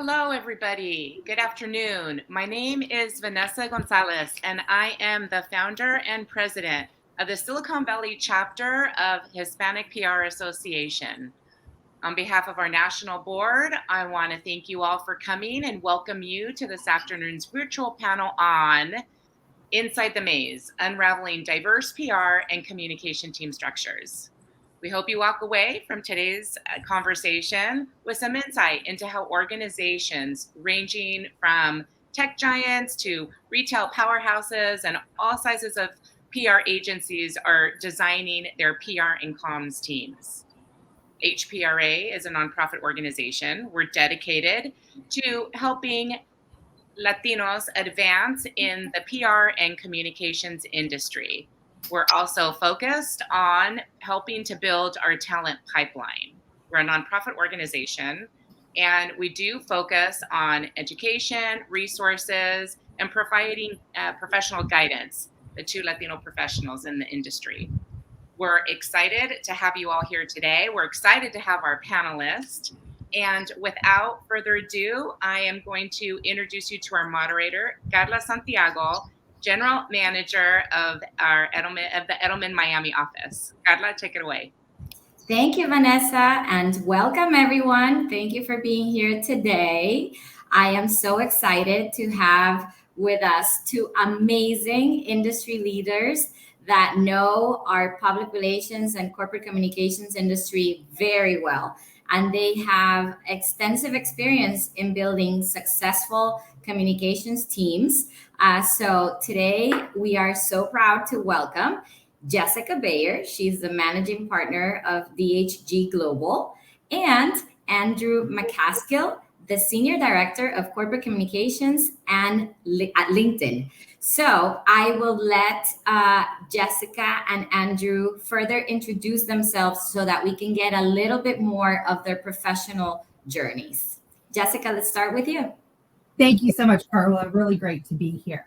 Hello, everybody. Good afternoon. My name is Vanessa Gonzalez, and I am the founder and president of the Silicon Valley chapter of Hispanic PR Association. On behalf of our national board, I want to thank you all for coming and welcome you to this afternoon's virtual panel on Inside the Maze, Unraveling Diverse PR and Communication Team Structures. We hope you walk away from today's conversation with some insight into how organizations ranging from tech giants to retail powerhouses and all sizes of PR agencies are designing their PR and comms teams. HPRA is a nonprofit organization. We're dedicated to helping Latinos advance in the PR and communications industry. We're also focused on helping to build our talent pipeline. We're a nonprofit organization, and we do focus on education, resources, and providing professional guidance to Latino professionals in the industry. We're excited to have you all here today. We're excited to have our panelists. And without further ado, I am going to introduce you to our moderator, Carla Santiago, General Manager of the Edelman Miami office. Carla, take it away. Thank you, Vanessa, and welcome everyone. Thank you for being here today. I am so excited to have with us two amazing industry leaders that know our public relations and corporate communications industry very well. And they have extensive experience in building successful communications teams. So today we are so proud to welcome Jessica Bayer. She's the managing partner of DHG Global, and Andrew McCaskill, the senior director of corporate communications at LinkedIn. So I will let Jessica and Andrew further introduce themselves so that we can get a little bit more of their professional journeys. Jessica, let's start with you. Thank you so much, Carla. Really great to be here.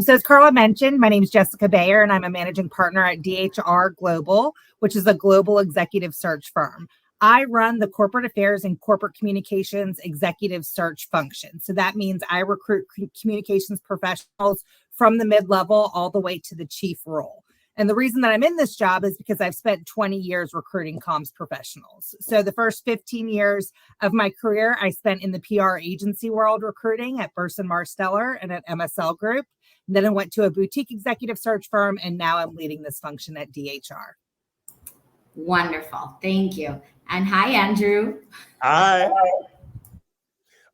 So as Carla mentioned, my name is Jessica Bayer, and I'm a managing partner at DHR Global, which is a global executive search firm. I run the corporate affairs and corporate communications executive search function. So that means I recruit communications professionals from the mid-level all the way to the chief role. And the reason that I'm in this job is because I've spent 20 years recruiting comms professionals. So the first 15 years of my career, I spent in the PR agency world recruiting at Burson Marsteller and at MSL Group. And then I went to a boutique executive search firm, and now I'm leading this function at DHR. Wonderful. Thank you. And hi, Andrew. Hi.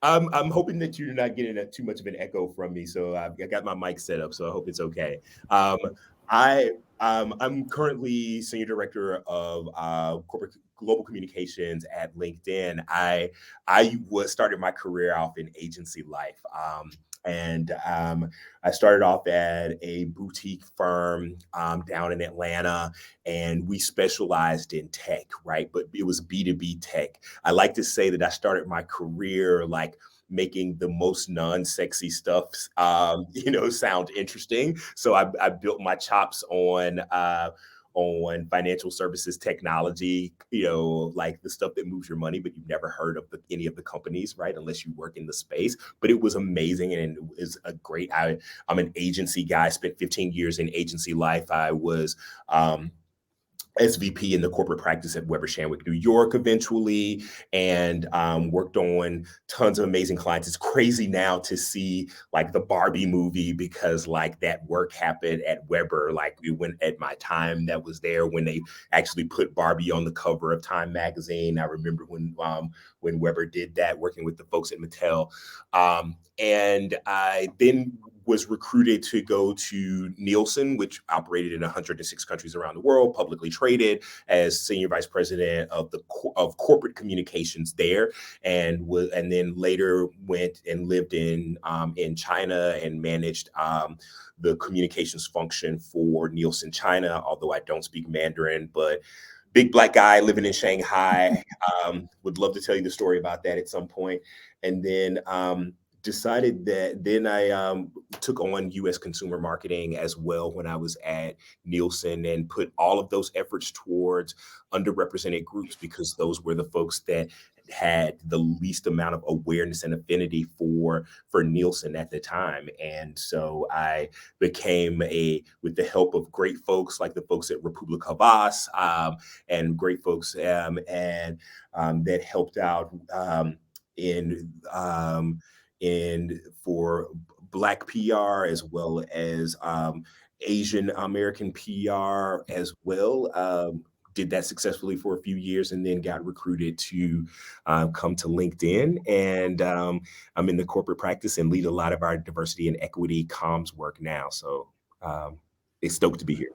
I'm hoping that you're not getting too much of an echo from me. So I got my mic set up, so I hope it's okay. I'm currently senior director of corporate global communications at LinkedIn. I started my career off in agency life. And I started off at a boutique firm down in Atlanta, and we specialized in tech, right? But it was B2B tech. I like to say that I started my career like making the most non-sexy stuff, sound interesting. So I built my chops on financial services technology, like the stuff that moves your money, but you've never heard of any of the companies, right? Unless you work in the space. But it was amazing, and it was a great, I'm an agency guy, spent 15 years in agency life. I was SVP in the corporate practice at Weber Shandwick, New York eventually, and worked on tons of amazing clients. It's crazy now to see like the Barbie movie because like that work happened at Weber. Like we went at my time that was there when they actually put Barbie on the cover of Time magazine. I remember when Weber did that, working with the folks at Mattel. And I then was recruited to go to Nielsen, which operated in 106 countries around the world, publicly traded, as senior vice president of corporate communications there, and then later went and lived in China and managed the communications function for Nielsen China. Although I don't speak Mandarin, but big black guy living in Shanghai. Would love to tell you the story about that at some point, and then. Decided that then I took on U.S. consumer marketing as well when I was at Nielsen, and put all of those efforts towards underrepresented groups, because those were the folks that had the least amount of awareness and affinity for Nielsen at the time. And so I became with the help of great folks like the folks at Republic Havas, and great folks, and that helped out, in for Black PR, as well as Asian American PR as well. Did that successfully for a few years, and then got recruited to come to LinkedIn. And I'm in the corporate practice and lead a lot of our diversity and equity comms work now. So it's stoked to be here.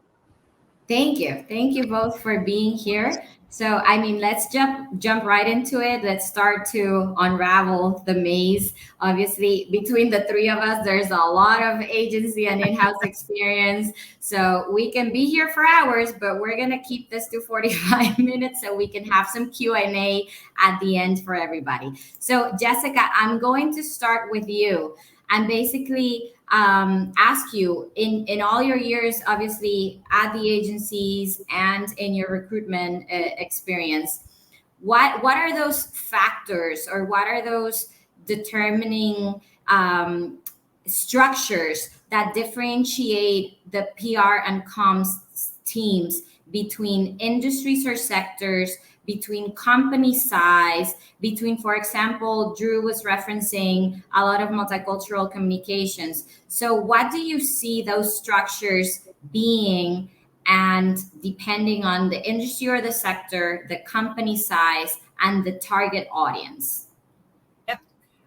Thank you. Thank you both for being here. So, I mean, let's jump right into it. Let's start to unravel the maze. Obviously, between the three of us, there's a lot of agency and in-house experience. So we can be here for hours, but we're gonna keep this to 45 minutes so we can have some Q&A at the end for everybody. So, Jessica, I'm going to start with you and basically ask you in all your years, obviously at the agencies and in your recruitment experience, what are those factors or what are those determining structures that differentiate the PR and comms teams between industries or sectors, between company size, between, for example, Drew was referencing a lot of multicultural communications. So what do you see those structures being, and depending on the industry or the sector, the company size, and the target audience?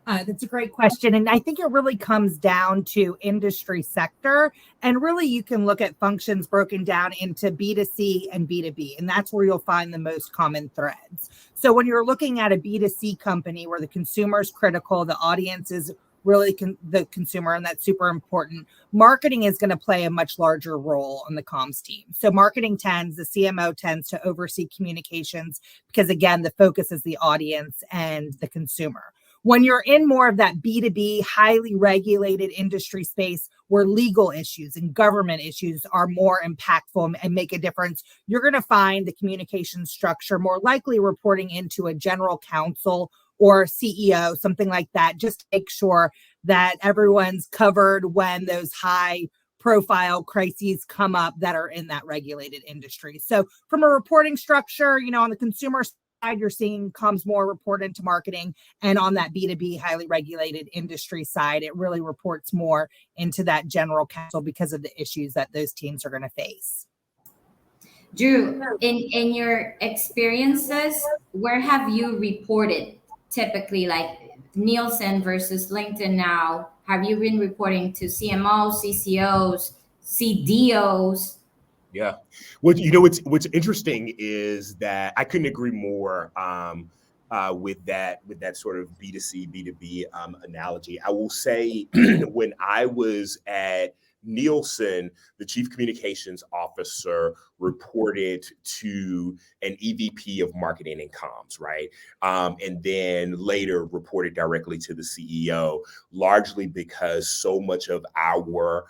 That's a great question. And I think it really comes down to industry sector. And really, you can look at functions broken down into B2C and B2B. And that's where you'll find the most common threads. So when you're looking at a B2C company where the consumer is critical, the audience is really the consumer, and that's super important, marketing is going to play a much larger role on the comms team. So the CMO tends to oversee communications because, again, the focus is the audience and the consumer. When you're in more of that B2B, highly regulated industry space where legal issues and government issues are more impactful and make a difference, you're going to find the communication structure more likely reporting into a general counsel or CEO, something like that, just to make sure that everyone's covered when those high profile crises come up that are in that regulated industry. So from a reporting structure, on the consumer side, you're seeing comms more report into marketing, and on that B2B highly regulated industry side, it really reports more into that general counsel because of the issues that those teams are going to face. Drew, in your experiences, where have you reported typically, like Nielsen versus LinkedIn now? Have you been reporting to CMOs, CCOs, CDOs? Yeah. What's interesting is that I couldn't agree more with that sort of B2C, B2B analogy. I will say when I was at Nielsen, the chief communications officer reported to an EVP of marketing and comms, right? And then later reported directly to the CEO, largely because so much of our work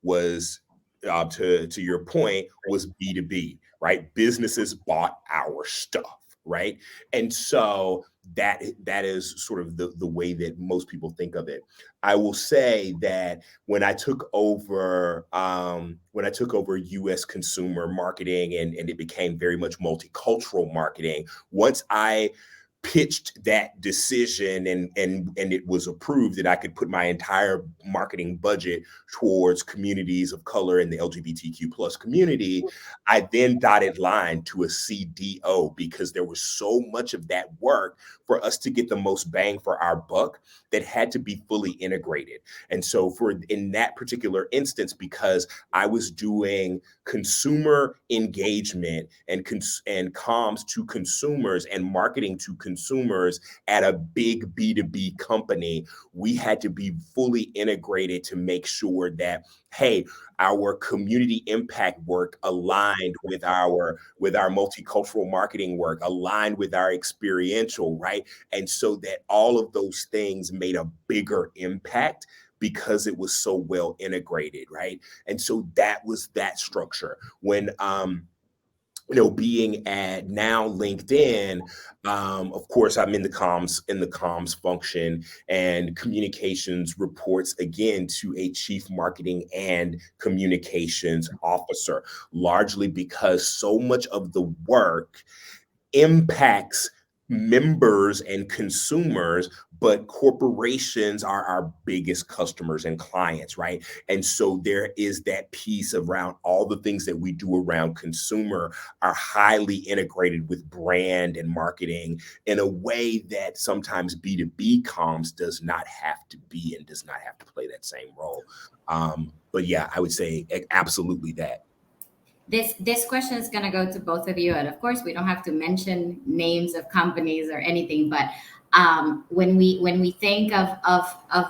was, to your point, was B2B, right? Businesses bought our stuff, right? And so that is sort of the way that most people think of it. I will say that when I took over US consumer marketing, and it became very much multicultural marketing, once I pitched that decision and it was approved that I could put my entire marketing budget towards communities of color in the LGBTQ plus community, I then dotted line to a CDO because there was so much of that work for us to get the most bang for our buck that had to be fully integrated. And so in that particular instance, because I was doing consumer engagement and comms to consumers and marketing to consumers at a big B2B company, we had to be fully integrated to make sure that, hey, our community impact work aligned with our multicultural marketing work, aligned with our experiential, right? And so that all of those things made a bigger impact because it was so well integrated, right? And so that was that structure. When being at now LinkedIn, of course, I'm in the comms function and communications reports again to a chief marketing and communications officer, largely because so much of the work impacts members and consumers, but corporations are our biggest customers and clients, right? And so there is that piece around all the things that we do around consumer are highly integrated with brand and marketing in a way that sometimes B2B comms does not have to be and does not have to play that same role. But yeah, I would say absolutely that. This question is going to go to both of you, and of course, we don't have to mention names of companies or anything. But when we think of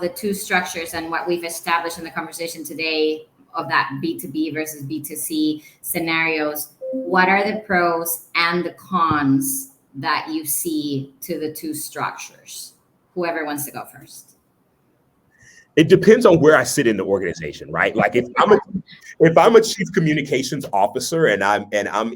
the two structures and what we've established in the conversation today of that B2B versus B2C scenarios, what are the pros and the cons that you see to the two structures? Whoever wants to go first. It depends on where I sit in the organization, right? Like if I'm a chief communications officer and I'm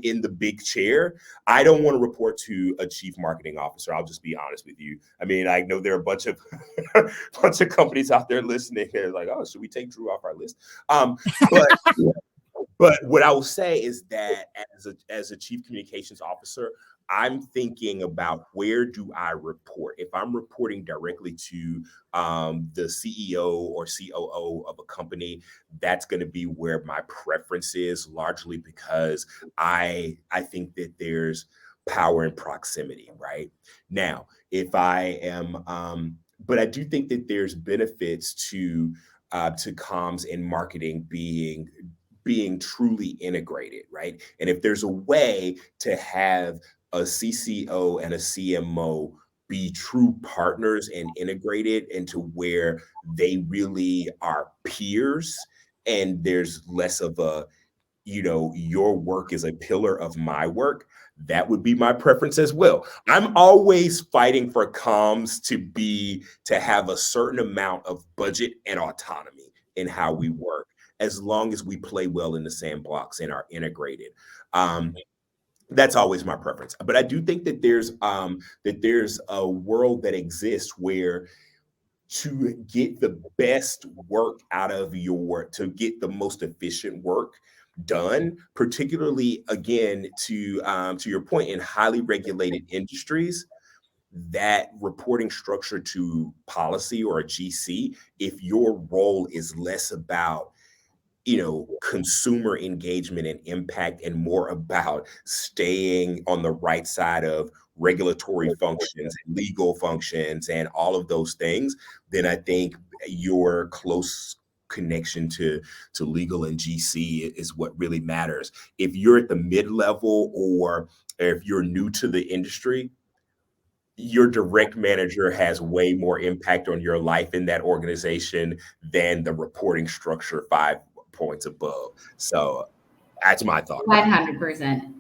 in the big chair, I don't want to report to a chief marketing officer. I'll just be honest with you. I mean, I know there are a bunch of companies out there listening. They're like, oh, should we take Drew off our list? But what I will say is that as a chief communications officer, I'm thinking about where do I report? If I'm reporting directly to the CEO or COO of a company, that's going to be where my preference is, largely because I think that there's power in proximity, right? Now, if I am, but I do think that there's benefits to comms and marketing being truly integrated, right? And if there's a way to have a CCO and a CMO be true partners and integrated into where they really are peers, and there's less of a, your work is a pillar of my work, that would be my preference as well. I'm always fighting for comms to have a certain amount of budget and autonomy in how we work, as long as we play well in the sandbox and are integrated. That's always my preference. But I do think that there's a world that exists where to get the best work to get the most efficient work done, particularly again to your point, in highly regulated industries, that reporting structure to policy or a GC, if your role is less about consumer engagement and impact and more about staying on the right side of regulatory functions and legal functions and all of those things, then I think your close connection to legal and GC is what really matters. If you're at the mid-level or if you're new to the industry, your direct manager has way more impact on your life in that organization than the reporting structure 5 points above. So that's my thought. 100%.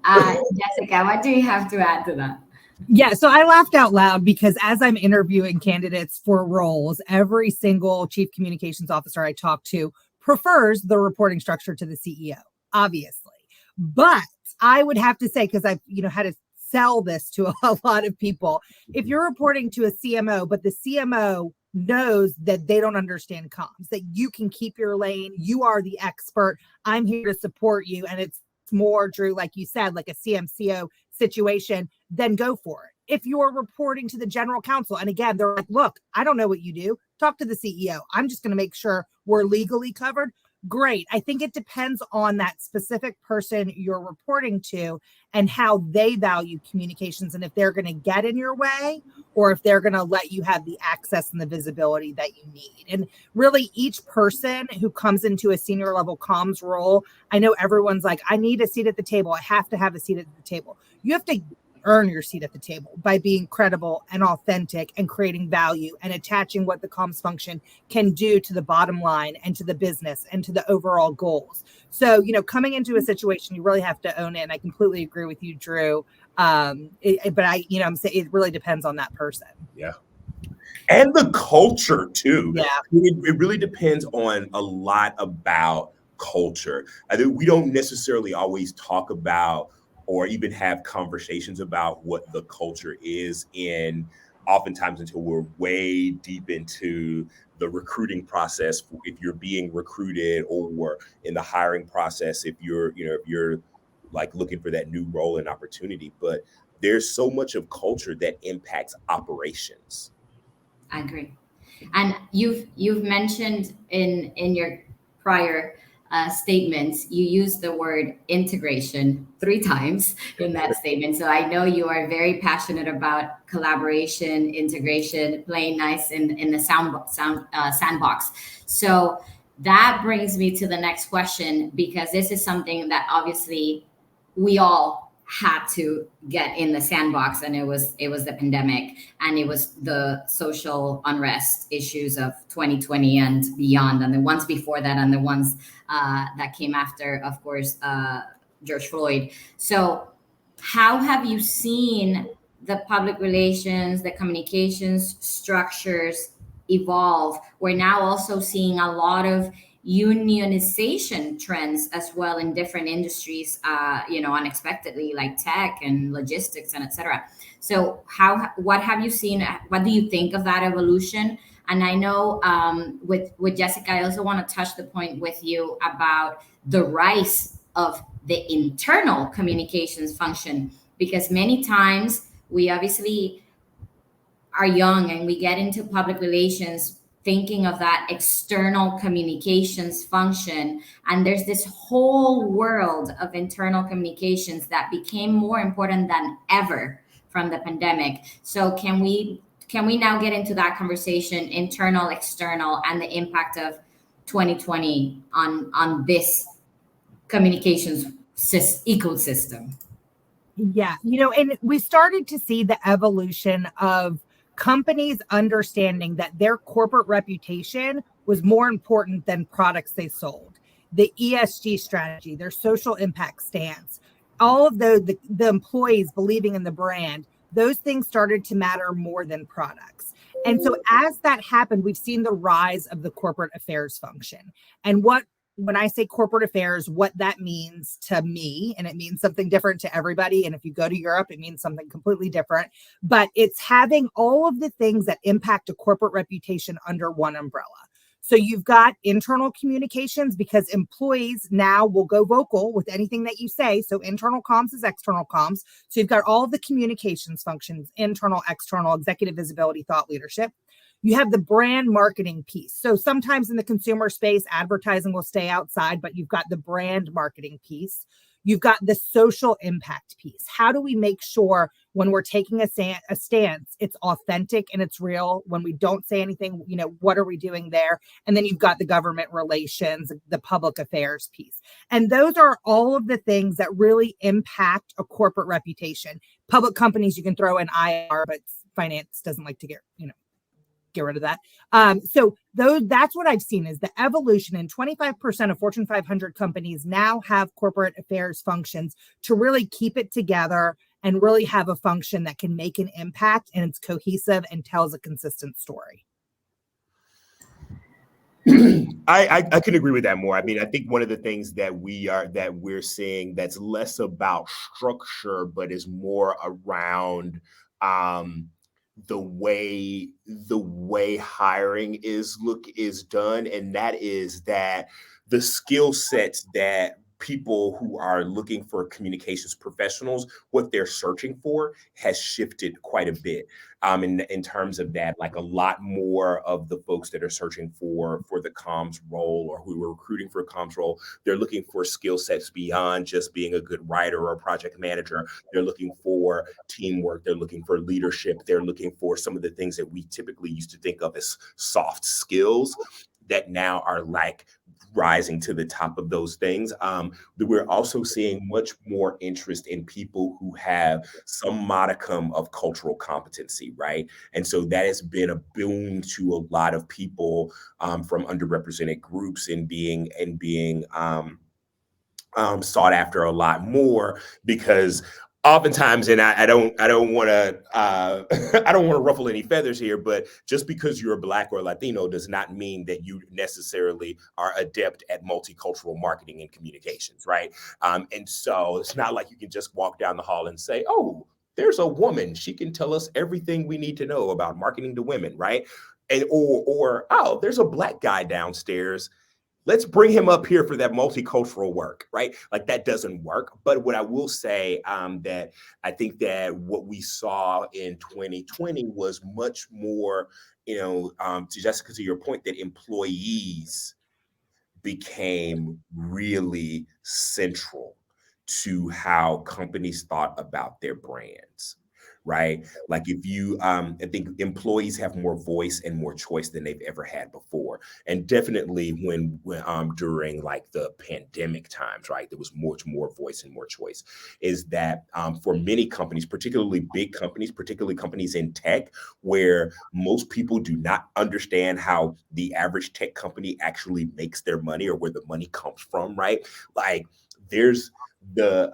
Jessica, what do you have to add to that? Yeah, so I laughed out loud because as I'm interviewing candidates for roles, every single chief communications officer I talk to prefers the reporting structure to the CEO, obviously. But I would have to say, because I've had to sell this to a lot of people, if you're reporting to a CMO, but the CMO knows that they don't understand comms, that you can keep your lane, you are the expert, I'm here to support you, and it's more, Drew, like you said, like a CMCO situation, then go for it. If you're reporting to the general counsel, and again, they're like, look, I don't know what you do, talk to the CEO, I'm just going to make sure we're legally covered. Great. I think it depends on that specific person you're reporting to and how they value communications, and if they're going to get in your way or if they're going to let you have the access and the visibility that you need. And really, each person who comes into a senior level comms role, I know everyone's like, I need a seat at the table. I have to have a seat at the table. You have to earn your seat at the table by being credible and authentic and creating value and attaching what the comms function can do to the bottom line and to the business and to the overall goals. So, coming into a situation, you really have to own it. And I completely agree with you, Drew. But I'm saying it really depends on that person. Yeah. And the culture too. Yeah. It really depends on a lot about culture. I think we don't necessarily always talk about or even have conversations about what the culture is in oftentimes until we're way deep into the recruiting process if you're being recruited, or in the hiring process if you're like looking for that new role and opportunity. But there's so much of culture that impacts operations. I agree. And you've mentioned in your prior statements, you used the word integration 3 times in that statement. So I know you are very passionate about collaboration, integration, playing nice in the sandbox. So that brings me to the next question, because this is something that obviously we all had to get in the sandbox, and it was the pandemic, and it was the social unrest issues of 2020 and beyond, and the ones before that, and the ones that came after, of course, George Floyd. So how have you seen the public relations, the communications structures evolve? We're now also seeing a lot of unionization trends as well in different industries, unexpectedly, like tech and logistics and etc. So what have you seen? What do you think of that evolution? And I know, with Jessica, I also want to touch the point with you about the rise of the internal communications function, because many times we obviously are young and we get into public relations thinking of that external communications function, and there's this whole world of internal communications that became more important than ever from the pandemic. So can we now get into that conversation, internal, external, and the impact of 2020 on this communications ecosystem? Yeah, and we started to see the evolution of companies understanding that their corporate reputation was more important than products they sold. The ESG strategy, their social impact stance, all of the employees believing in the brand, those things started to matter more than products. And so as that happened, we've seen the rise of the corporate affairs function. And when I say corporate affairs, what that means to me, and it means something different to everybody. And if you go to Europe, it means something completely different. But it's having all of the things that impact a corporate reputation under one umbrella. So you've got internal communications, because employees now will go vocal with anything that you say. So internal comms is external comms. So you've got all of the communications functions: internal, external, executive visibility, thought leadership. You have the brand marketing piece. So sometimes in the consumer space, advertising will stay outside, but you've got the brand marketing piece. You've got the social impact piece. How do we make sure when we're taking a stance, it's authentic and it's real? When we don't say anything, what are we doing there? And then you've got the government relations, the public affairs piece. And those are all of the things that really impact a corporate reputation. Public companies, you can throw in IR, but finance doesn't like to get rid of that. So that's what I've seen is the evolution, and 25% of Fortune 500 companies now have corporate affairs functions to really keep it together and really have a function that can make an impact, and it's cohesive and tells a consistent story. I can agree with that more. I mean, I think one of the things that we're seeing that's less about structure, but is more around the way hiring is done, and that is that the skill sets that people who are looking for communications professionals, what they're searching for has shifted quite a bit. In terms of that, like a lot more of the folks that are searching for the comms role, or who are recruiting for a comms role, they're looking for skill sets beyond just being a good writer or a project manager. They're looking for teamwork. They're looking for leadership. They're looking for some of the things that we typically used to think of as soft skills that now are like rising to the top of those things. We're also seeing much more interest in people who have some modicum of cultural competency, right? And so that has been a boon to a lot of people from underrepresented groups, and being sought after a lot more, because oftentimes, and I don't want to I don't want to ruffle any feathers here, but just because you're Black or Latino does not mean that you necessarily are adept at multicultural marketing and communications, right? And so it's not like you can just walk down the hall and say, "Oh, there's a woman; she can tell us everything we need to know about marketing to women," right? And or oh, there's a Black guy downstairs, let's bring him up here for that multicultural work, right? Like that doesn't work. But what I will say, that I think that what we saw in 2020 was much more, to Jessica, to your point, that employees became really central to how companies thought about their brands, right? Like if you I think employees have more voice and more choice than they've ever had before. And definitely when during like the pandemic times, right, there was much more voice and more choice. Is that for many companies, particularly big companies, particularly companies in tech, where most people do not understand how the average tech company actually makes their money or where the money comes from, right? Like there's the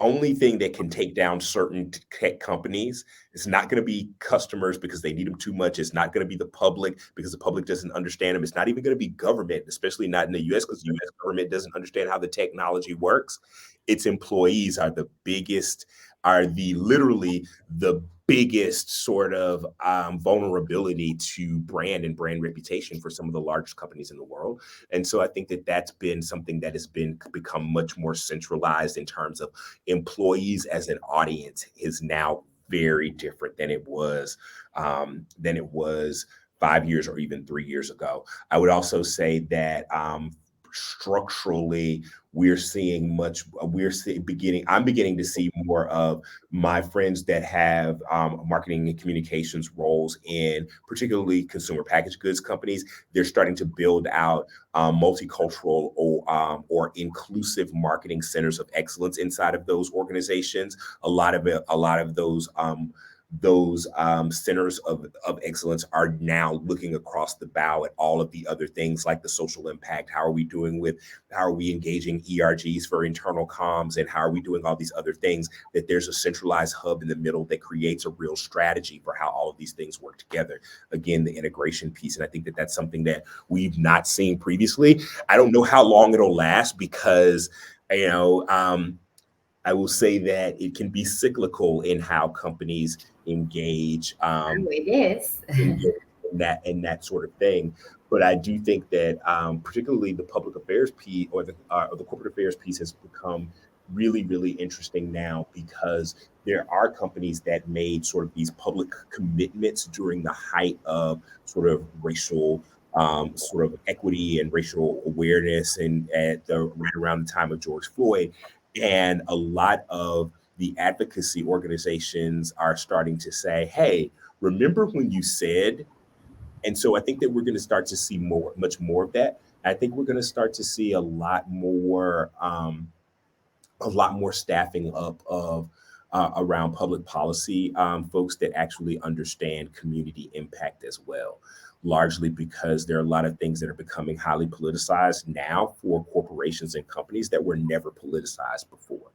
only thing that can take down certain tech companies is not going to be customers because they need them too much. It's not going to be the public because the public doesn't understand them. It's not even going to be government, especially not in the US, because the US government doesn't understand how the technology works. Its employees are the biggest, are the literally the biggest sort of vulnerability to brand and brand reputation for some of the largest companies in the world. And so I think that that's been something that has become much more centralized in terms of employees as an audience is now very different than it was 5 years or even 3 years ago. I would also say that structurally I'm beginning to see more of my friends that have marketing and communications roles in particularly consumer packaged goods companies. They're starting to build out multicultural or inclusive marketing centers of excellence inside of those organizations. A lot of those centers of excellence are now looking across the bow at all of the other things like the social impact. How are we engaging ERGs for internal comms, and how are we doing all these other things, that there's a centralized hub in the middle that creates a real strategy for how all of these things work together. Again, the integration piece. And I think that that's something that we've not seen previously. I don't know how long it'll last because, I will say that it can be cyclical in how companies engage, It is. engage in that sort of thing. But I do think that particularly the public affairs piece or the corporate affairs piece has become really, really interesting now because there are companies that made sort of these public commitments during the height of sort of racial sort of equity and racial awareness and right around the time of George Floyd. And a lot of the advocacy organizations are starting to say, hey, remember when you said, and so I think that we're going to start to see much more of that. I think we're going to start to see a lot more staffing up of around public policy folks that actually understand community impact as well. Largely because there are a lot of things that are becoming highly politicized now for corporations and companies that were never politicized before.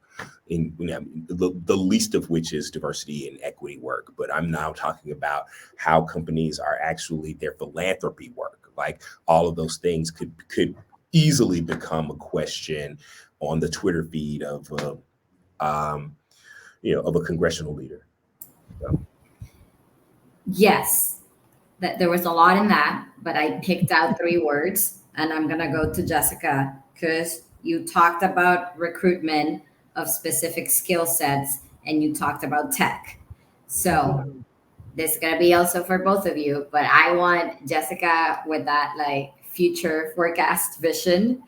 The least of which is diversity and equity work. But I'm now talking about how companies are actually their philanthropy work. Like all of those things could easily become a question on the Twitter feed of of a congressional leader. So. Yes, that there was a lot in that, but I picked out three words, and I'm gonna go to Jessica because you talked about recruitment of specific skill sets, and you talked about tech. So this is gonna be also for both of you, but I want Jessica with that like future forecast vision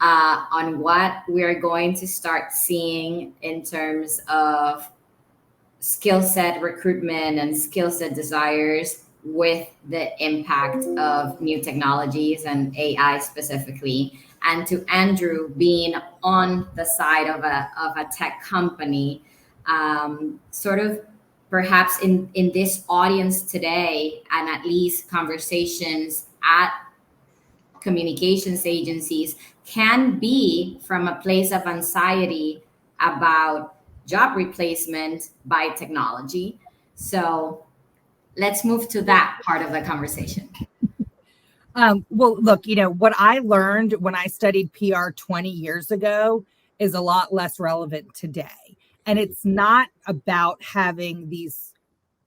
on what we're going to start seeing in terms of skill set recruitment and skill set desires with the impact of new technologies and AI specifically. And to Andrew being on the side of a tech company, sort of perhaps in this audience today, and at least conversations at communications agencies can be from a place of anxiety about job replacement by technology. So let's move to that part of the conversation. Well, look, what I learned when I studied PR 20 years ago is a lot less relevant today. And it's not about having these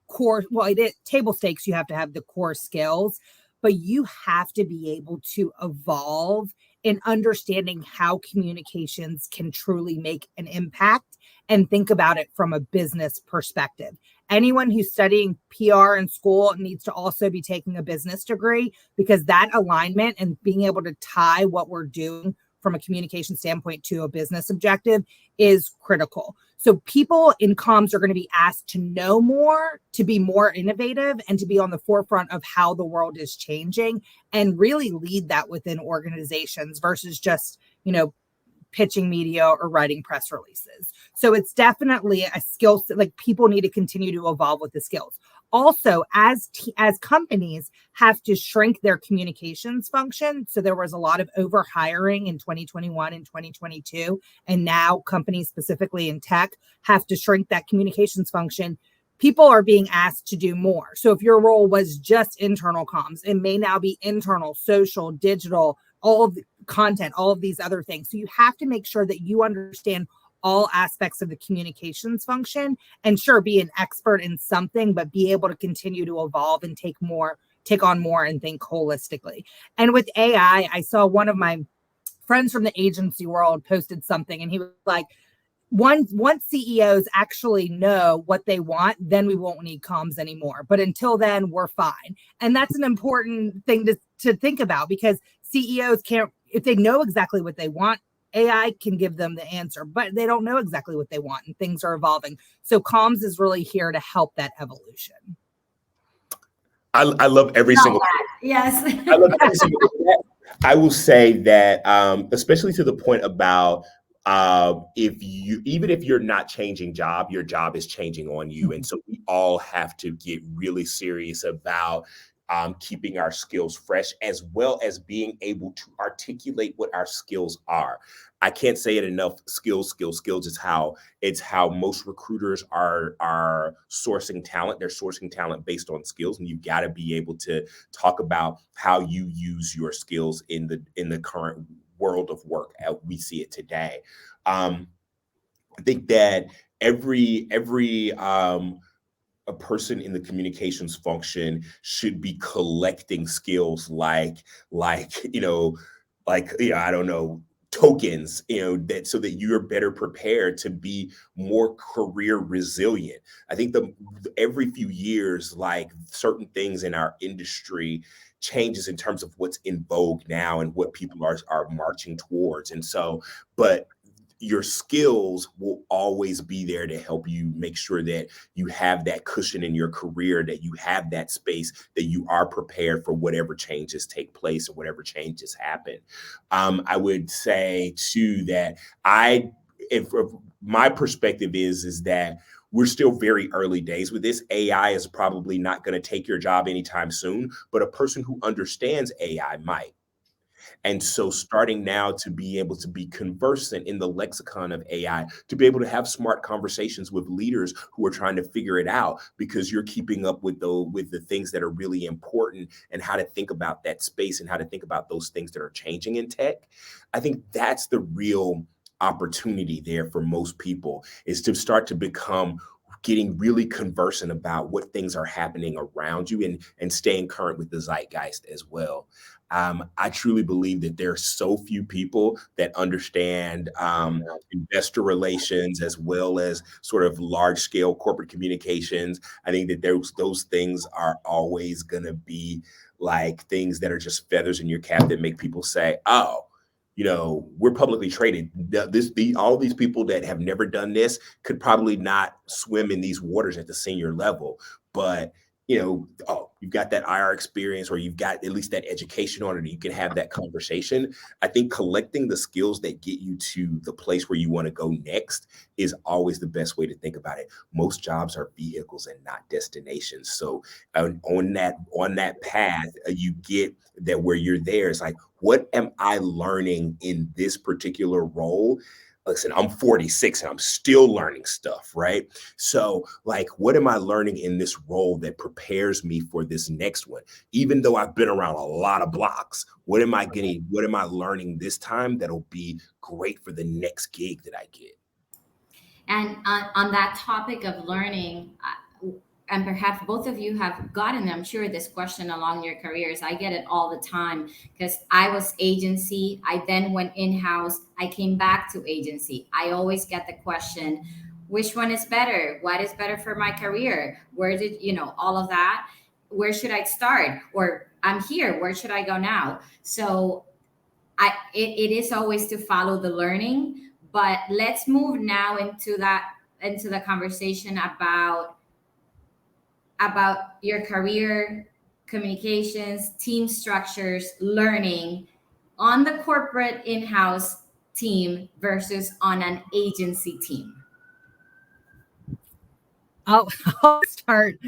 core, well, table stakes, you have to have the core skills, but you have to be able to evolve in understanding how communications can truly make an impact and think about it from a business perspective. Anyone who's studying PR in school needs to also be taking a business degree, because that alignment and being able to tie what we're doing from a communication standpoint to a business objective is critical. So people in comms are going to be asked to know more, to be more innovative, and to be on the forefront of how the world is changing and really lead that within organizations versus just, pitching media or writing press releases. So it's definitely a skill set. Like, people need to continue to evolve with the skills. Also, as companies have to shrink their communications function. So there was a lot of over hiring in 2021 and 2022. And now companies, specifically in tech, have to shrink that communications function. People are being asked to do more. So if your role was just internal comms, it may now be internal, social, digital, all of the content, all of these other things. So you have to make sure that you understand all aspects of the communications function, and sure, be an expert in something, but be able to continue to evolve and take on more and think holistically. And with AI, I saw one of my friends from the agency world posted something, and he was like, once CEOs actually know what they want, then we won't need comms anymore. But until then, we're fine. And that's an important thing to think about, because CEOs can't, if they know exactly what they want, AI can give them the answer, but they don't know exactly what they want, and things are evolving. So comms is really here to help that evolution. I love every single. Yes. I love every single. I will say that, especially to the point about even if you're not changing job, your job is changing on you, and so we all have to get really serious about keeping our skills fresh, as well as being able to articulate what our skills are. I can't say it enough. Skills is how most recruiters are sourcing talent. They're sourcing talent based on skills, and you've got to be able to talk about how you use your skills in the current world of work as we see it today. I think that every a person in the communications function should be collecting skills like I don't know, tokens, that so that you're better prepared to be more career resilient. I think every few years, like, certain things in our industry changes in terms of what's in vogue now and what people are marching towards. And so, but your skills will always be there to help you make sure that you have that cushion in your career, that you have that space, that you are prepared for whatever changes take place or whatever changes happen. I would say too that if my perspective is that we're still very early days with this. AI is probably not going to take your job anytime soon, but a person who understands AI might. And so, starting now to be able to be conversant in the lexicon of AI, to be able to have smart conversations with leaders who are trying to figure it out, because you're keeping up with the things that are really important, and how to think about that space and how to think about those things that are changing in tech. I think that's the real opportunity there for most people, is to start to become getting really conversant about what things are happening around you, and staying current with the zeitgeist as well. I truly believe that there are so few people that understand investor relations, as well as sort of large scale corporate communications. I think that those things are always going to be like things that are just feathers in your cap that make people say, oh, we're publicly traded. All these people that have never done this could probably not swim in these waters at the senior level. But, you've got that IR experience, or you've got at least that education on it, and you can have that conversation. I think collecting the skills that get you to the place where you want to go next is always the best way to think about it. Most jobs are vehicles and not destinations. So on that path, you get that where you're there. It's like, what am I learning in this particular role? listen, I'm 46 and I'm still learning stuff, right? So, like, what am I learning in this role that prepares me for this next one? Even though I've been around a lot of blocks, what am I getting? What am I learning this time that'll be great for the next gig that I get? And on that topic of learning, and perhaps both of you have gotten, I'm sure, this question along your careers. I get it all the time because I was agency. I then went in house. I came back to agency. I always get the question, which one is better? What is better for my career? Where did, all of that? Where should I start? Or I'm here. Where should I go now? So it is always to follow the learning, but let's move now into the conversation about your career, communications, team structures, learning on the corporate in-house team versus on an agency team. I'll, I'll start.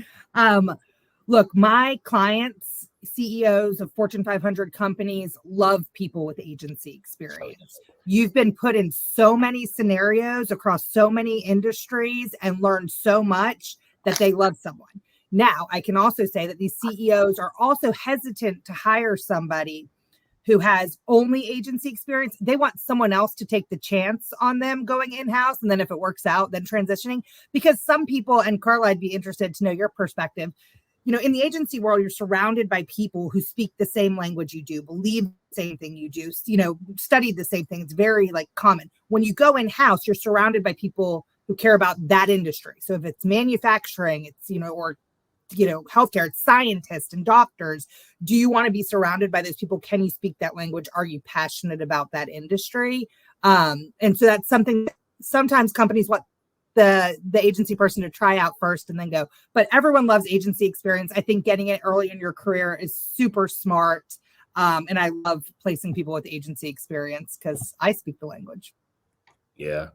Look, my clients, CEOs of Fortune 500 companies, love people with agency experience. You've been put in so many scenarios across so many industries and learned so much that they love someone. Now, I can also say that these CEOs are also hesitant to hire somebody who has only agency experience. They want someone else to take the chance on them going in-house. And then if it works out, then transitioning. Because some people, and Carla, I'd be interested to know your perspective. In the agency world, you're surrounded by people who speak the same language you do, believe the same thing you do, studied the same thing. It's very common. When you go in-house, you're surrounded by people who care about that industry. So if it's manufacturing, it's, or healthcare, it's scientists and doctors. Do you want to be surrounded by those people? Can you speak that language? Are you passionate about that industry? And so that's something that sometimes companies want the agency person to try out first and then go. But everyone loves agency experience. I think getting it early in your career is super smart. And I love placing people with agency experience because I speak the language. Yeah.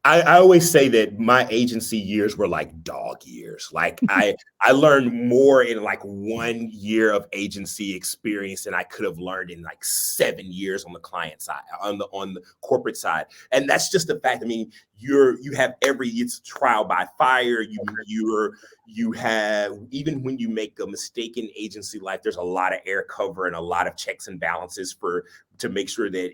I always say that my agency years were like dog years. Like I learned more in like 1 year of agency experience than I could have learned in like 7 years on the client side, on the corporate side. And that's just the fact. I mean, you have it's trial by fire. You have, even when you make a mistake in agency life, there's a lot of air cover and a lot of checks and balances to make sure that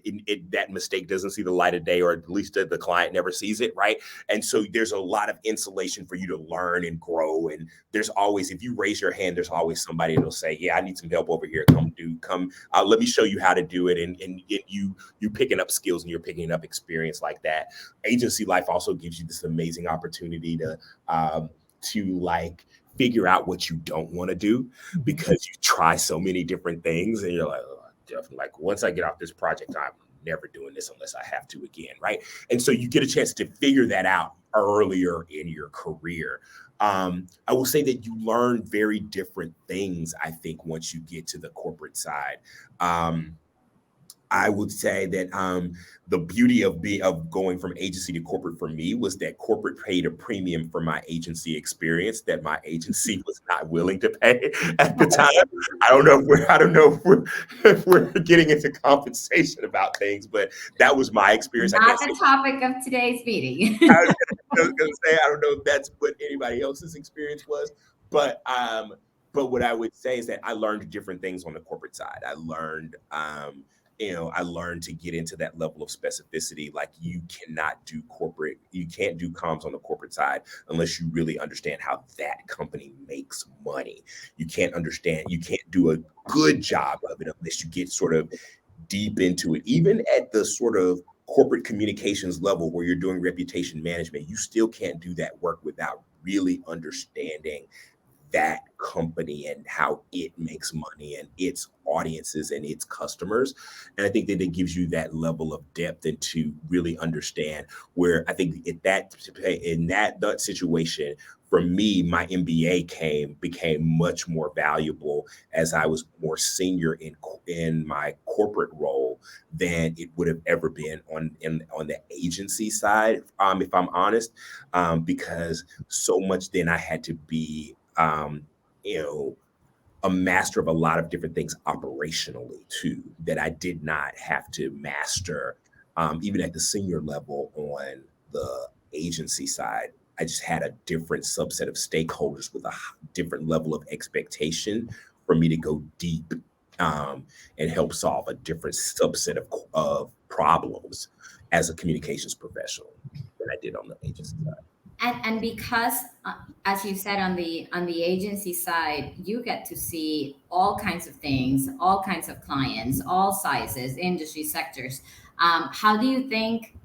that mistake doesn't see the light of day, or at least the client never sees it, right? And so there's a lot of insulation for you to learn and grow. And there's always, if you raise your hand, there's always somebody that'll say, yeah, I need some help over here. Let me show you how to do it. And you picking up skills and you're picking up experience like that. Agency life also gives you this amazing opportunity to like figure out what you don't want to do, because you try so many different things and you're like, oh, definitely, like, once I get off this project, I'm never doing this unless I have to again, right? And so you get a chance to figure that out earlier in your career. I will say that you learn very different things, I think, once you get to the corporate side. I would say that the beauty of going from agency to corporate for me was that corporate paid a premium for my agency experience that my agency was not willing to pay at the time. I don't know if we're getting into compensation about things, but that was my experience. Not the topic of today's meeting. I was going to say, I don't know if that's what anybody else's experience was, but what I would say is that I learned different things on the corporate side. I learned to get into that level of specificity. Like, you can't do comms on the corporate side unless you really understand how that company makes money. You can't do a good job of it unless you get sort of deep into it. Even at the sort of corporate communications level where you're doing reputation management, you still can't do that work without really understanding that company and how it makes money and its audiences and its customers. And I think that it gives you that level of depth and to really understand where, I think in that situation, for me, my MBA became much more valuable as I was more senior in my corporate role than it would have ever been on the agency side, if I'm honest, because so much then I had to be a master of a lot of different things operationally too, that I did not have to master even at the senior level on the agency side, I just had a different subset of stakeholders with a different level of expectation for me to go deep and help solve a different subset of problems as a communications professional than I did on the agency side. And because as you said, on the agency side, you get to see all kinds of things, all kinds of clients, all sizes, industry sectors. How do you think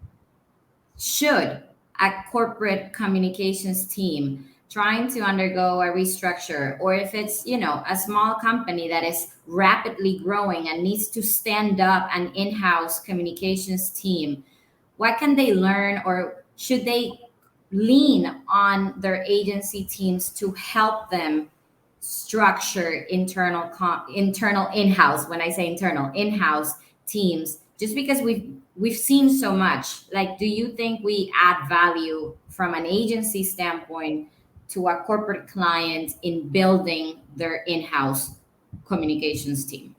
should a corporate communications team trying to undergo a restructure, or if it's, you know, a small company that is rapidly growing and needs to stand up an in-house communications team, what can they learn, or should they lean on their agency teams to help them structure internal in-house, when I say internal, in-house teams, just because we've seen so much? Like, do you think we add value from an agency standpoint to a corporate client in building their in-house communications team?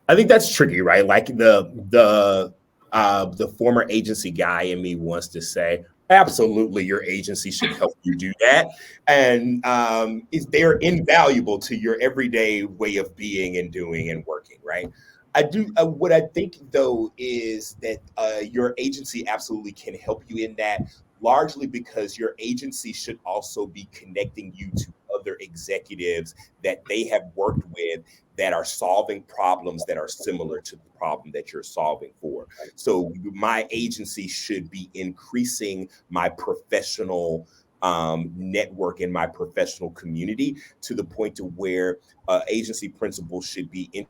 I think that's tricky, right? Like the former agency guy in me wants to say, absolutely, your agency should help you do that, and they're invaluable to your everyday way of being and doing and working, right? I do. What I think though is that your agency absolutely can help you in that, largely because your agency should also be connecting you to other executives that they have worked with that are solving problems that are similar to the problem that you're solving for. So my agency should be increasing my professional network in my professional community to the point to where agency principals should be in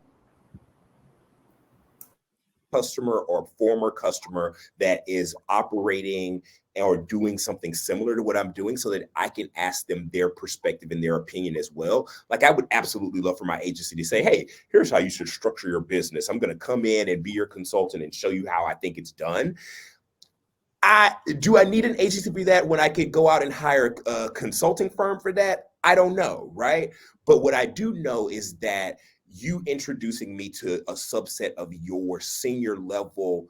customer or former customer that is operating or doing something similar to what I'm doing, so that I can ask them their perspective and their opinion as well. Like, I would absolutely love for my agency to say, hey, here's how you should structure your business. I'm going to come in and be your consultant and show you how I think it's done. Do I need an agency to be that when I could go out and hire a consulting firm for that? I don't know, right? But what I do know is that you introducing me to a subset of your senior level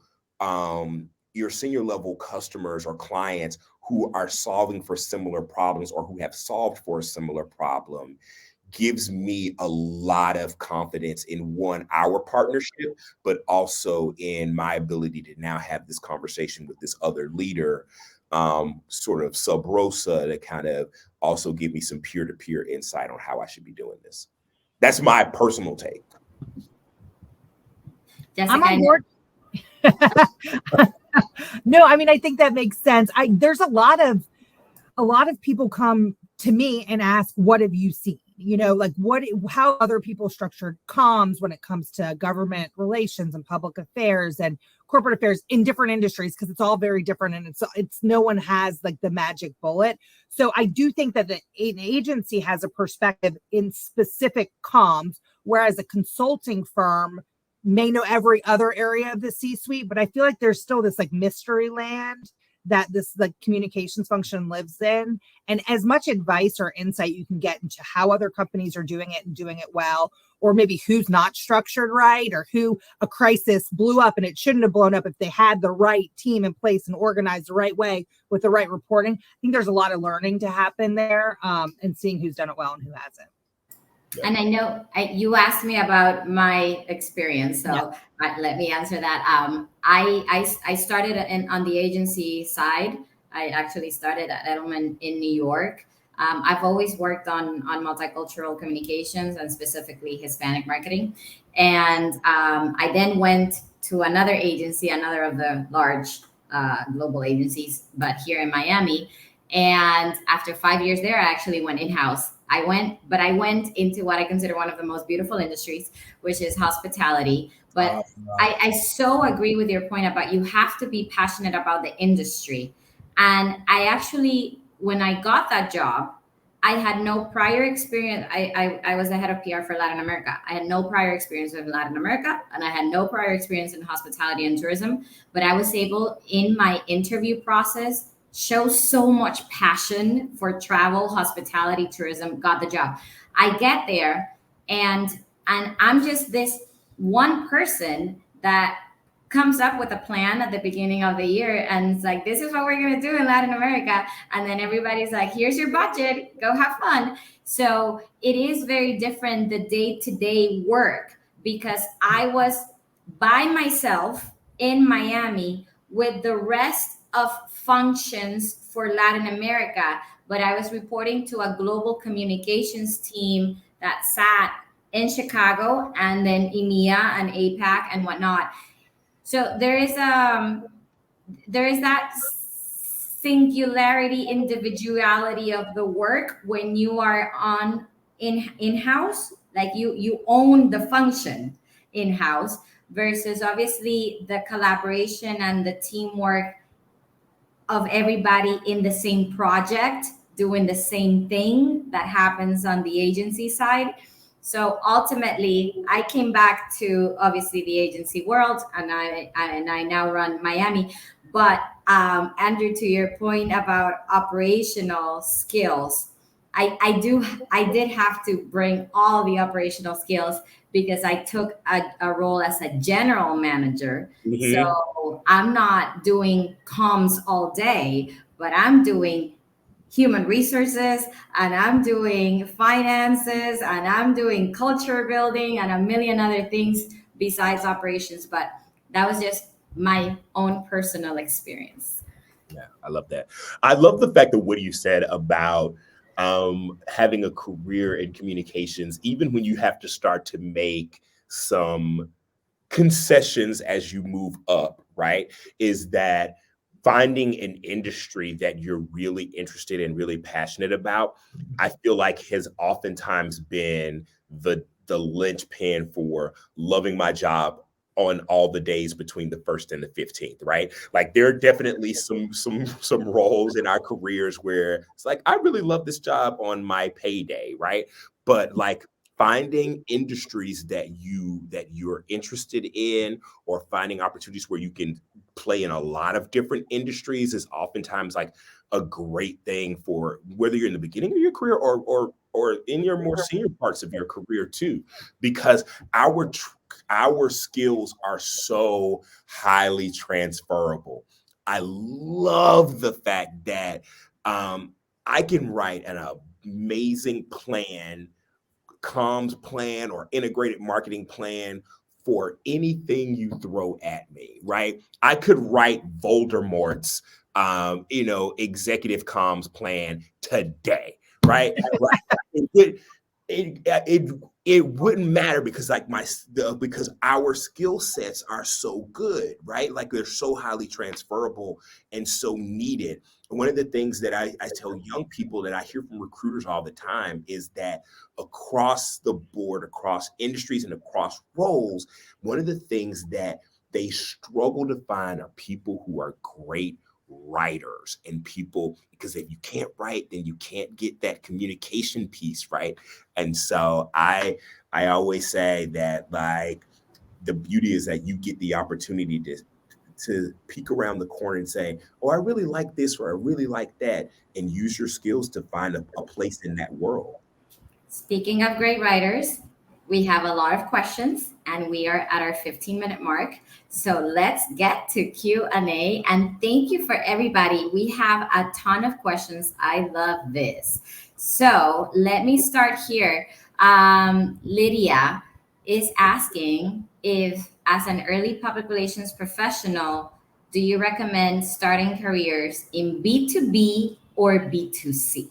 customers or clients who are solving for similar problems or who have solved for a similar problem gives me a lot of confidence in, one, our partnership, but also in my ability to now have this conversation with this other leader, sort of sub rosa, to kind of also give me some peer-to-peer insight on how I should be doing this. That's my personal take. Jessica, I'm on board. No, I mean, I think that makes sense. There's a lot of people come to me and ask, what have you seen? You know, like how other people structured comms when it comes to government relations and public affairs and corporate affairs in different industries, because it's all very different, and it's no one has like the magic bullet. So I do think that an agency has a perspective in specific comms, whereas a consulting firm may know every other area of the C-suite. But I feel like there's still this like mystery land that this like communications function lives in, and as much advice or insight you can get into how other companies are doing it and doing it well, or maybe who's not structured right, or who a crisis blew up and it shouldn't have blown up if they had the right team in place and organized the right way with the right reporting. I think there's a lot of learning to happen there, and seeing who's done it well and who hasn't. And I know you asked me about my experience, so let me answer that. I started on the agency side. I actually started at Edelman in New York. I've always worked on multicultural communications and specifically Hispanic marketing. And I then went to another agency, another of the large global agencies, but here in Miami. And after 5 years there, I actually went in-house. I went into what I consider one of the most beautiful industries, which is hospitality. But I so agree with your point about you have to be passionate about the industry. And I actually, when I got that job, I had no prior experience. I was the head of PR for Latin America. I had no prior experience with Latin America, and I had no prior experience in hospitality and tourism. But I was able, in my interview process, show so much passion for travel, hospitality, tourism, got the job. I get there and I'm just this one person that comes up with a plan at the beginning of the year, and it's like, this is what we're going to do in Latin America, and then everybody's like, here's your budget, go have fun. So it is very different, the day-to-day work, because I was by myself in Miami with the rest of functions for Latin America, but I was reporting to a global communications team that sat in Chicago, and then EMEA and APAC and whatnot. So there is that singularity, individuality of the work when you are on in-house, like you own the function in-house, versus obviously the collaboration and the teamwork of everybody in the same project doing the same thing that happens on the agency side. So ultimately, I came back to obviously the agency world, and I now run Miami. But Andrew, to your point about operational skills, I did have to bring all the operational skills, because I took a role as a general manager. Mhm. So I'm not doing comms all day, but I'm doing human resources, and I'm doing finances, and I'm doing culture building, and a million other things besides operations. But that was just my own personal experience. Yeah, I love that. I love the fact that what you said about having a career in communications, even when you have to start to make some concessions as you move up, right? Is that finding an industry that you're really interested in, really passionate about, I feel like has oftentimes been the linchpin for loving my job on all the days between the 1st and the 15th, right? Like there are definitely some roles in our careers where it's like I really love this job on my payday, right? But like finding industries that you're interested in, or finding opportunities where you can play in a lot of different industries is oftentimes like a great thing for whether you're in the beginning of your career, or in your more senior parts of your career too, because our skills are so highly transferable. I love the fact that I can write an amazing plan, comms plan, or integrated marketing plan for anything you throw at me, right? I could write Voldemort's executive comms plan today, right? Like it it wouldn't matter, because like because our skill sets are so good, right? Like they're so highly transferable and so needed. One of the things that I tell young people that I hear from recruiters all the time is that across the board, across industries and across roles, one of the things that they struggle to find are people who are great writers, and people, because if you can't write, then you can't get that communication piece right. And so I always say that like the beauty is that you get the opportunity to peek around the corner and say, oh, I really like this, or I really like that, and use your skills to find a place in that world. Speaking of great writers, we have a lot of questions, and we are at our 15-minute mark. So let's get to Q&A, and thank you for everybody. We have a ton of questions. I love this. So let me start here. Lydia is asking if, as an early public relations professional, do you recommend starting careers in B2B or B2C?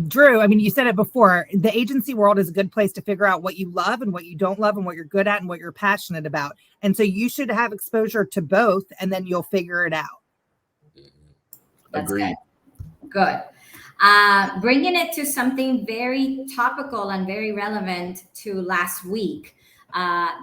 Drew, I mean, you said it before, the agency world is a good place to figure out what you love and what you don't love, and what you're good at and what you're passionate about. And so you should have exposure to both, and then you'll figure it out. That's Agreed. good. Bringing it to something very topical and very relevant to last week,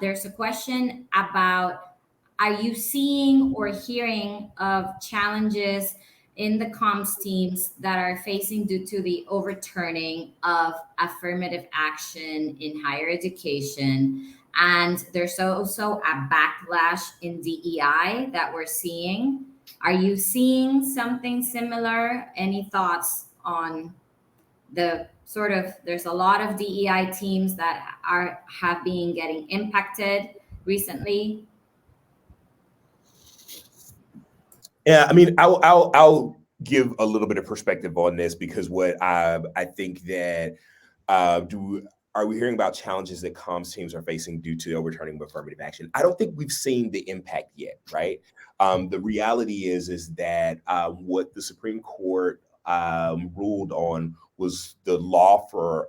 there's a question about, are you seeing or hearing of challenges in the comms teams that are facing due to the overturning of affirmative action in higher education? And there's also a backlash in DEI that we're seeing. Are you seeing something similar? Any thoughts on the sort of, there's a lot of DEI teams that have been getting impacted recently? Yeah, I mean, I'll give a little bit of perspective on this because what I think that are we hearing about challenges that comms teams are facing due to overturning of affirmative action? I don't think we've seen the impact yet, right? The reality is that what the Supreme Court ruled on was the law for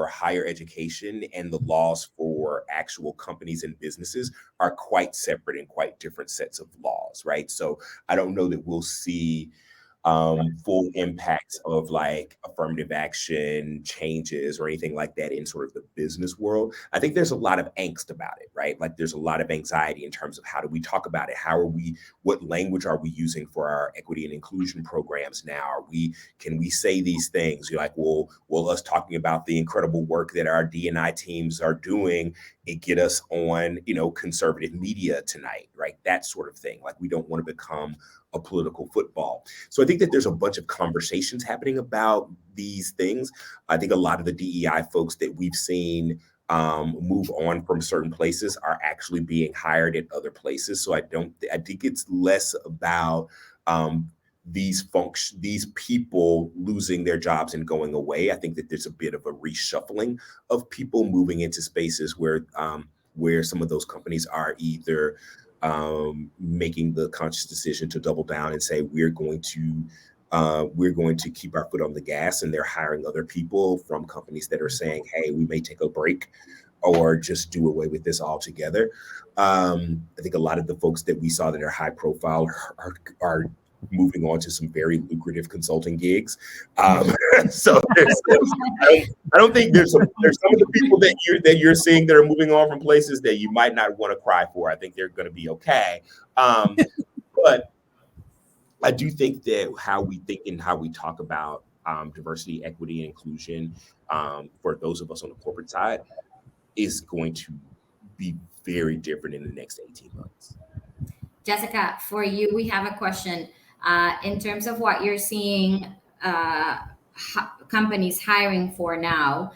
higher education and the laws for actual companies and businesses are quite separate and quite different sets of laws, right? So I don't know that we'll see full impacts of like affirmative action changes or anything like that in sort of the business world. I think there's a lot of angst about it, right? Like there's a lot of anxiety in terms of how do we talk about it? What language are we using for our equity and inclusion programs now? Can we say these things? You're like, well, us talking about the incredible work that our D&I teams are doing, it get us on, conservative media tonight, right? That sort of thing. Like we don't want to become a political football. So I think that there's a bunch of conversations happening about these things. I think a lot of the DEI folks that we've seen move on from certain places are actually being hired at other places. So I think it's less about these people losing their jobs and going away. I think that there's a bit of a reshuffling of people moving into spaces where some of those companies are either making the conscious decision to double down and say we're going to keep our foot on the gas, and they're hiring other people from companies that are saying, hey, we may take a break or just do away with this altogether. I think a lot of the folks that we saw that are high profile are moving on to some very lucrative consulting gigs. So I don't think there's some of the people that you're seeing that are moving on from places that you might not want to cry for. I think they're going to be okay. But I do think that how we think and how we talk about diversity, equity, and inclusion for those of us on the corporate side is going to be very different in the next 18 months. Jessica, for you, we have a question. In terms of what you're seeing companies hiring for now,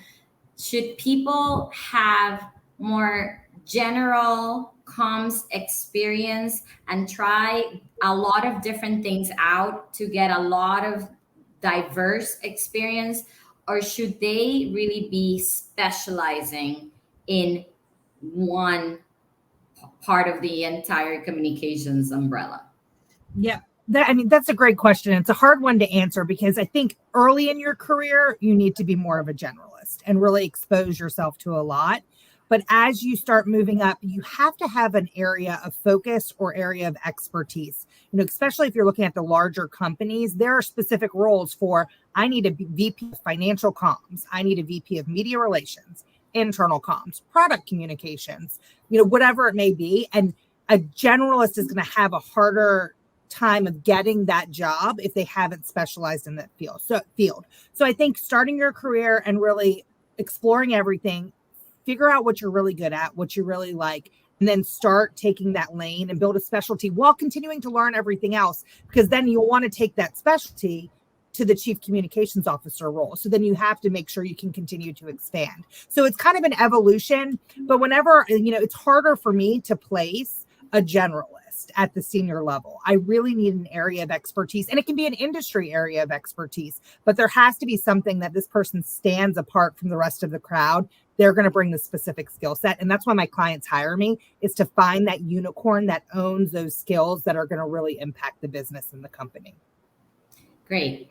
should people have more general comms experience and try a lot of different things out to get a lot of diverse experience, or should they really be specializing in one part of the entire communications umbrella? Yeah, that's a great question. It's a hard one to answer because I think early in your career, you need to be more of a generalist and really expose yourself to a lot. But as you start moving up, you have to have an area of focus or area of expertise. Especially if you're looking at the larger companies, there are specific roles for, I need a VP of financial comms. I need a VP of media relations, internal comms, product communications, whatever it may be. And a generalist is going to have a harder time of getting that job if they haven't specialized in that field. So I think starting your career and really exploring everything, figure out what you're really good at, what you really like, and then start taking that lane and build a specialty while continuing to learn everything else, because then you'll want to take that specialty to the chief communications officer role. So then you have to make sure you can continue to expand. So it's kind of an evolution, but whenever, it's harder for me to place a generalist at the senior level. I really need an area of expertise, and it can be an industry area of expertise, but there has to be something that this person stands apart from the rest of the crowd. They're going to bring the specific skill set. And that's why my clients hire me, is to find that unicorn that owns those skills that are going to really impact the business and the company. Great.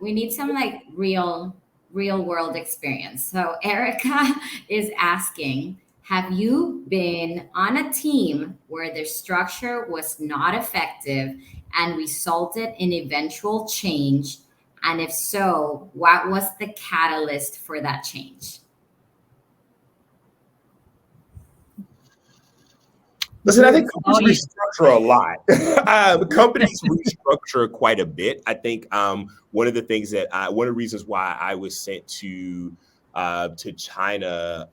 We need some real world experience. So Erica is asking, have you been on a team where the structure was not effective and resulted in eventual change? And if so, what was the catalyst for that change? Listen, I think companies restructure a lot. Companies restructure quite a bit. I think one of the reasons why I was sent to China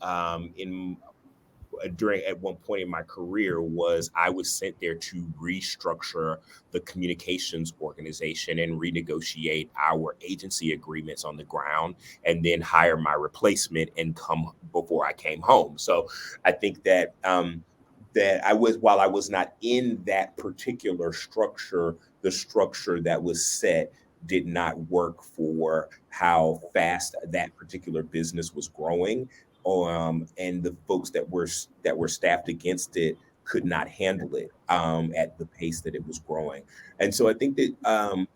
during at one point in my career was I was sent there to restructure the communications organization and renegotiate our agency agreements on the ground, and then hire my replacement and come before I came home. So I think that that I was, while I was not in that particular structure, the structure that was set did not work for how fast that particular business was growing. And the folks that were staffed against it could not handle it at the pace that it was growing. And so I think that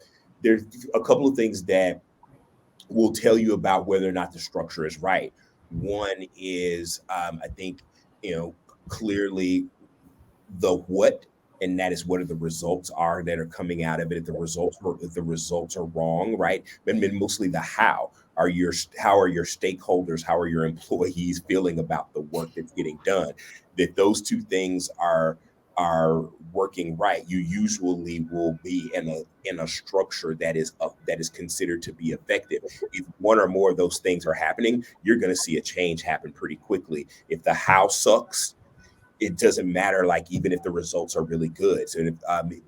there's a couple of things that will tell you about whether or not the structure is right. One is, I think, clearly the what, and that is what are the results are that are coming out of it. If the results are wrong, right? And then mostly the how. How are your stakeholders, how are your employees feeling about the work that's getting done? That those two things are working right, you usually will be in a structure that is considered to be effective. If one or more of those things are happening, you're going to see a change happen pretty quickly. If the how sucks, it doesn't matter, like, even if the results are really good. So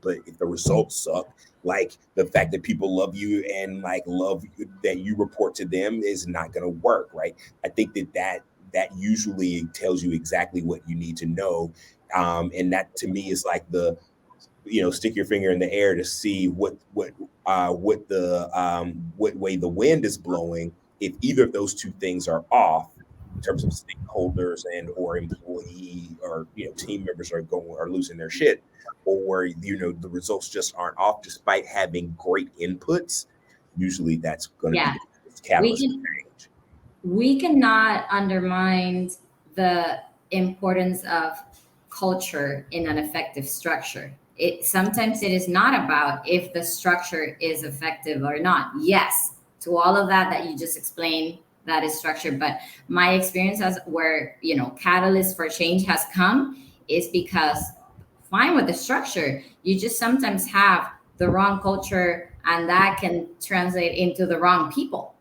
but if the results suck, like the fact that people love you and like love that you report to them is not going to work, right? I think that usually tells you exactly what you need to know. And that to me is like the, stick your finger in the air to see what way the wind is blowing. If either of those two things are off, in terms of stakeholders and or employee or team members are losing their shit, or the results just aren't off despite having great inputs, usually that's going to Yeah, be the catalyst we for can change. we cannot undermine the importance of culture in an effective structure. Sometimes it is not about if the structure is effective or not. Yes, to all of that you just explained, that is structure. But my experience as where catalyst for change has come is because fine with the structure, you just sometimes have the wrong culture, and that can translate into the wrong people.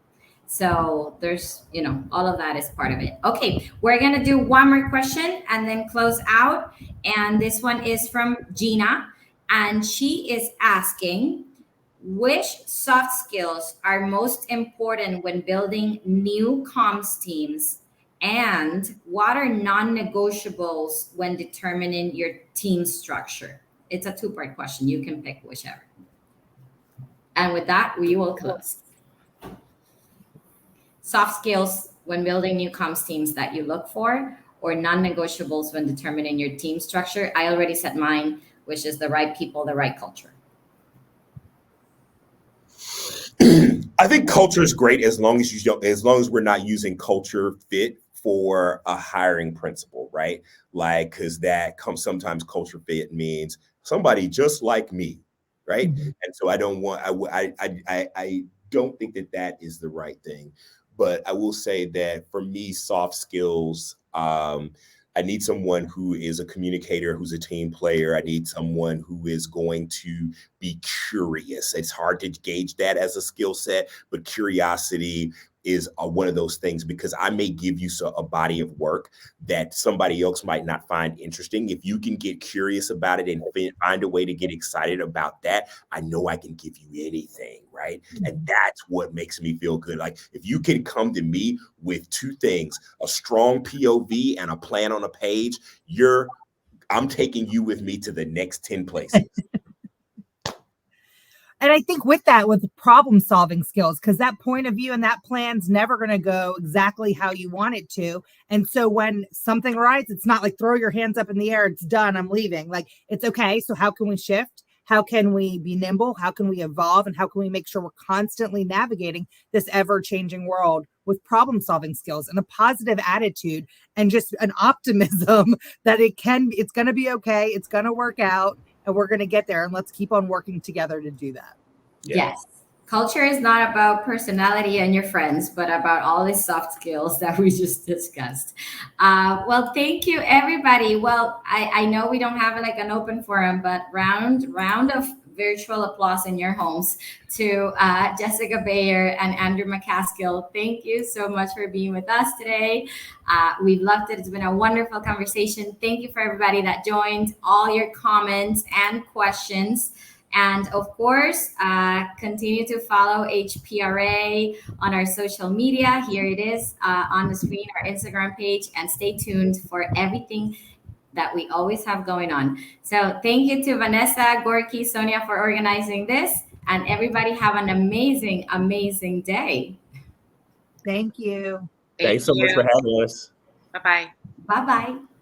So there's, all of that is part of it. Okay, we're gonna do one more question and then close out. And this one is from Gina, and she is asking, which soft skills are most important when building new comms teams? And what are non-negotiables when determining your team structure? It's a two-part question. You can pick whichever. And with that, we will close. Soft skills when building new comms teams that you look for, or non-negotiables when determining your team structure. I already said mine, which is the right people, the right culture. I think culture is great as long as we're not using culture fit for a hiring principle, right? Like, because sometimes culture fit means somebody just like me, right? Mhm. And so I don't think that is the right thing. But I will say that for me, soft skills, I need someone who is a communicator, who's a team player. I need someone who is going to be curious. It's hard to gauge that as a skill set, but curiosity is one of those things, because I may give you a body of work that somebody else might not find interesting. If you can get curious about it and find a way to get excited about that, I know I can give you anything, right? And that's what makes me feel good. Like, if you can come to me with two things, a strong POV and a plan on a page, I'm taking you with me to the next 10 places. And I think with problem solving skills, because that point of view and that plan's never going to go exactly how you want it to. And so when something arises, it's not like throw your hands up in the air, it's done, I'm leaving. Like, it's okay. So how can we shift? How can we be nimble? How can we evolve? And how can we make sure we're constantly navigating this ever-changing world with problem solving skills and a positive attitude and just an optimism that it's going to be okay. It's going to work out. And we're going to get there, and let's keep on working together to do that. Yeah. Yes. Culture is not about personality and your friends, but about all the soft skills that we just discussed. Well, thank you, everybody. Well, I know we don't have like an open forum, but round of virtual applause in your homes to Jessica Bayer and Andrew McCaskill. Thank you so much for being with us today. We've loved it. It's been a wonderful conversation. Thank you for everybody that joined, all your comments and questions. And of course, continue to follow HPRA on our social media. Here it is on the screen, our Instagram page, and stay tuned for everything that we always have going on. So thank you to Vanessa, Gorky, Sonia for organizing this. And everybody have an amazing, amazing day. Thank you. Thanks so much for having us. Bye-bye. Bye-bye.